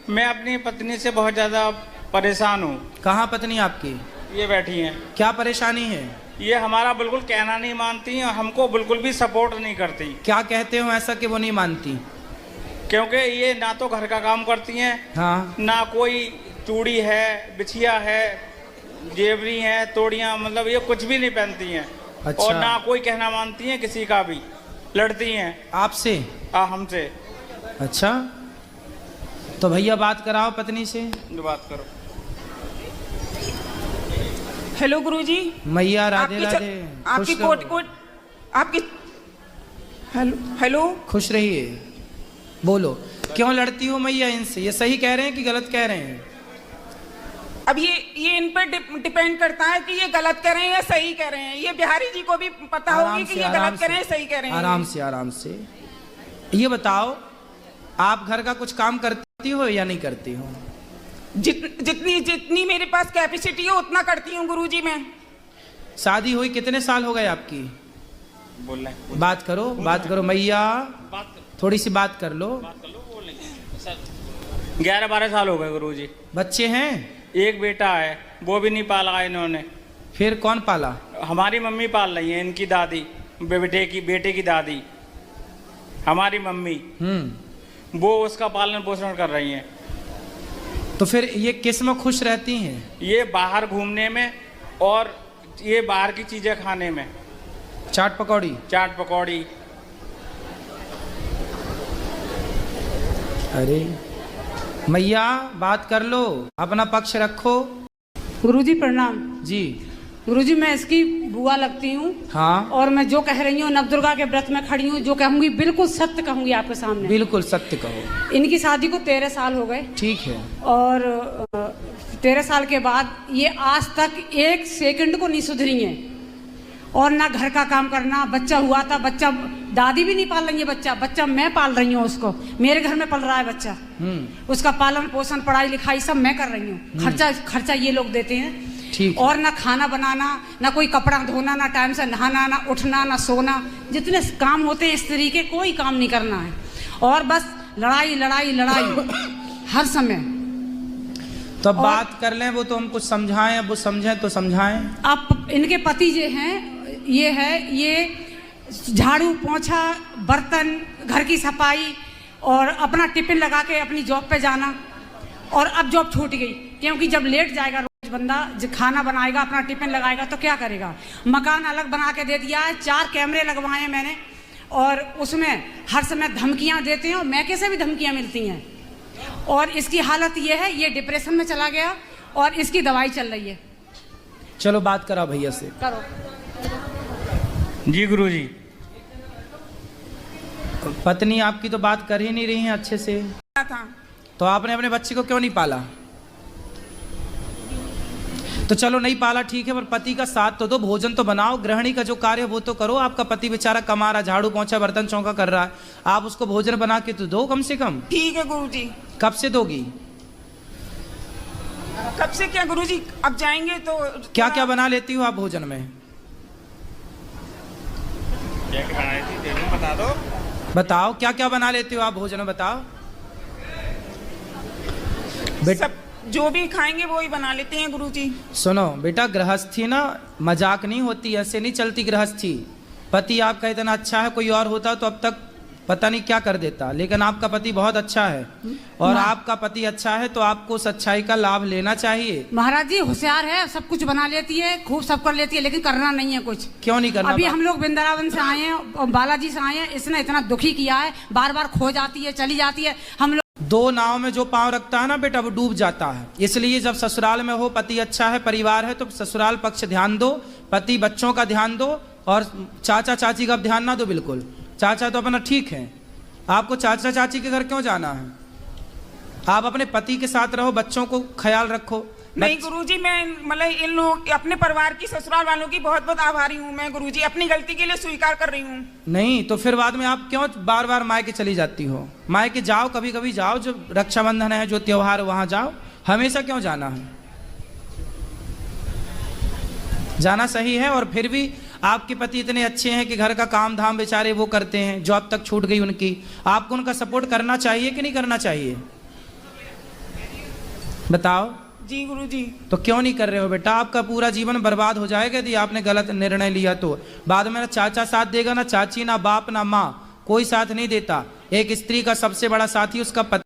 मैं अपनी पत्नी से बहुत ज़्यादा परेशान हूँ। कहाँ पत्नी आपकी? ये बैठी हैं। क्या परेशानी है? ये हमारा बिल्कुल कहना नहीं मानती और हमको बिल्कुल भी सपोर्ट नहीं करती। क्या कहते हो ऐसा कि वो नहीं मानती? क्योंकि ये ना तो घर का काम करती हैं, हाँ, ना कोई चूड़ी है, बिछिया है, जेवरी है, तोड़ियाँ, मतलब ये कुछ भी नहीं पहनती हैं। अच्छा। और ना कोई कहना मानती हैं किसी का भी, लड़ती हैं आपसे? हमसे। अच्छा, तो भैया बात कराओ पत्नी से। बात करो। हेलो गुरुजी। मैया राधे राधे। आपकी खुश कोट रहो। कोट आपकी हेलो हेलो। खुश रहिए। बोलो, क्यों लड़ती हो मैया इनसे? ये सही कह रहे हैं कि गलत कह रहे हैं? अब ये इन पर डिपेंड करता है कि ये गलत कर रहे हैं या सही कर रहे हैं। ये बिहारी जी को भी पता होगी कि ये गलत कर रहे हैं सही कर रहे हैं। आराम से आराम से। ये बताओ, आप घर का कुछ काम करती हो या नहीं करती हो? जितनी जितनी मेरे पास कैपेसिटी है उतना करती हूँ गुरुजी मैं। शादी हुई कितने साल हो गए आपकी? बोल रहे हैं। बात करो, बात करो मैया, थोड़ी सी बात कर लो। 11-12 साल हो गए गुरुजी। बच्चे हैं? एक बेटा है, वो भी नहीं पाला इन्होंने। फिर कौन पाला? हमारी मम्मी पाल रही है, इनकी दादी, बेटे की दादी, हमारी मम्मी, वो उसका पालन पोषण कर रही हैं। तो फिर ये किस में खुश रहती हैं? ये बाहर घूमने में और ये बाहर की चीजें खाने में। चाट पकौड़ी? चाट पकौड़ी। अरे मैया बात कर लो, अपना पक्ष रखो। गुरुजी प्रणाम। जी। गुरुजी मैं इसकी बुआ लगती हूँ। हाँ। और मैं जो कह रही हूँ नवदुर्गा के व्रत में खड़ी हूँ, जो कहूँगी बिल्कुल सत्य कहूँगी आपके सामने। बिल्कुल सत्य कहो। इनकी शादी को 13 साल हो गए। ठीक है। और 13 साल के बाद ये आज तक 1 सेकंड को नहीं सुधरी है। और ना घर का काम करना, बच्चा हुआ था, बच्चा दादी भी नहीं पाल रही है, बच्चा मैं पाल रही हूँ उसको। मेरे घर में पल रहा है बच्चा। उसका पालन पोषण पढ़ाई लिखाई सब मैं कर रही हूँ। खर्चा ये लोग देते हैं। ठीक। और ना खाना बनाना, ना कोई कपड़ा धोना, ना टाइम से नहाना, ना उठना, ना सोना, जितने काम होते हैं स्त्री के कोई काम नहीं करना है। और बस लड़ाई लड़ाई लड़ाई हर समय। तो अब बात कर लें, वो तो हम कुछ समझाएं, अब वो समझें तो समझाएं। आप इनके पति जो हैं ये झाड़ू पोंछा, बर्तन, घर की सफाई और अपना टिफिन लगा के अपनी जॉब पे जाना। और अब जॉब छूट गई क्योंकि जब लेट जाएगा रोज बंदा, खाना बनाएगा, अपना टिफिन लगाएगा तो क्या करेगा। मकान अलग बना के दे दिया है, 4 कैमरे लगवाए हैं मैंने। और उसमें हर समय धमकियां देते हैं और मैके से भी धमकियां मिलती हैं। और इसकी हालत ये है, ये डिप्रेशन में चला गया और इसकी दवाई चल रही है। चलो बात करा भैया से। करो। जी गुरुजी। पत्नी आपकी तो बात कर ही नहीं रही है अच्छे से। था तो आपने अपने बच्चे को क्यों नहीं पाला? तो चलो नहीं पाला ठीक है, पर पति का साथ तो दो, भोजन तो बनाओ, गृहिणी का जो कार्य वो तो करो। आपका पति बेचारा कमा रहा, झाड़ू पोंछा बर्तन चौका कर रहा है, आप उसको भोजन बना के तो दो कम से कम। ठीक है गुरुजी। कब से दोगी? कब से क्या गुरुजी, अब जाएंगे तो। क्या क्या बना लेती हो आप भोजन में? बता दो। बताओ क्या क्या बना लेती हो आप भोजन में, बताओ। सब जो भी खाएंगे वो ही बना लेते हैं गुरुजी। सुनो बेटा, गृहस्थी ना मजाक नहीं होती, ऐसे नहीं चलती गृहस्थी। पति आपका इतना अच्छा है, कोई और होता तो अब तक पता नहीं क्या कर देता, लेकिन आपका पति बहुत अच्छा है। और आपका पति अच्छा है तो आपको उस अच्छाई का लाभ लेना चाहिए। महाराज जी होशियार है, सब कुछ बना लेती है, खूब सब कर लेती है, लेकिन करना नहीं है कुछ। क्यों नहीं करना? अभी हम लोग वृंदावन से आए हैं और बालाजी से आए हैं, इसने इतना दुखी किया है, बार बार खो जाती है, चली जाती है। हम लोग 2 नाव में जो पांव रखता है ना बेटा, वो डूब जाता है। इसलिए जब ससुराल में हो, पति अच्छा है, परिवार है, तो ससुराल पक्ष ध्यान दो, पति बच्चों का ध्यान दो, और चाचा चाची का ध्यान ना दो बिल्कुल। चाचा तो अपना ठीक है, आपको चाचा चाची के घर क्यों जाना है? आप अपने पति के साथ रहो, बच्चों को ख्याल रखो। नहीं गुरुजी, मैं मतलब इन लोग अपने परिवार की, ससुराल वालों की बहुत बहुत आभारी हूँ मैं गुरुजी, अपनी गलती के लिए स्वीकार कर रही हूँ। नहीं तो फिर बाद में आप क्यों बार बार मायके चली जाती हो? मायके जाओ, कभी कभी जाओ, जो रक्षाबंधन है, जो त्योहार है वहां जाओ। हमेशा क्यों जाना है? जाना सही है। और फिर भी आपके पति इतने अच्छे हैं कि घर का काम धाम बेचारे वो करते हैं, जॉब तक छूट गई उनकी, आपको उनका सपोर्ट करना चाहिए कि नहीं करना चाहिए? बताओ। जी गुरुजी। तो क्यों नहीं कर रहे हो बेटा? आपका पूरा जीवन बर्बाद हो जाएगा यदि आपने गलत निर्णय लिया तो। बाद में ना चाचा साथ देगा, ना चाची, ना बाप, ना माँ, कोई साथ नहीं देता। एक स्त्री का सबसे बड़ा साथी उसका पति